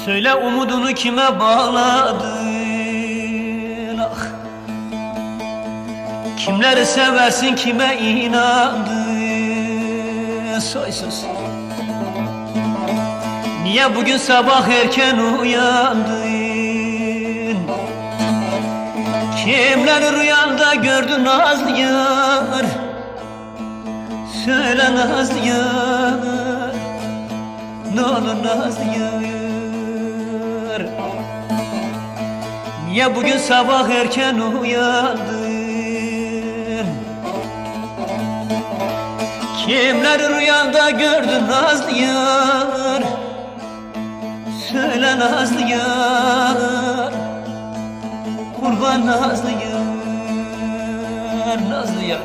Söyle umudunu kime bağladın ah? Kimleri seversin kime inandın soysuz? Niye bugün sabah erken uyandın? Kimleri rüyanda gördün nazlı yar? Söyle nazlı yar, ne olur nazlı yar. Niye bugün sabah erken uyandın? Kimleri rüyanda gördün nazlı yar? Söyle nazlı yar, kurban nazlı yar, nazlı yar.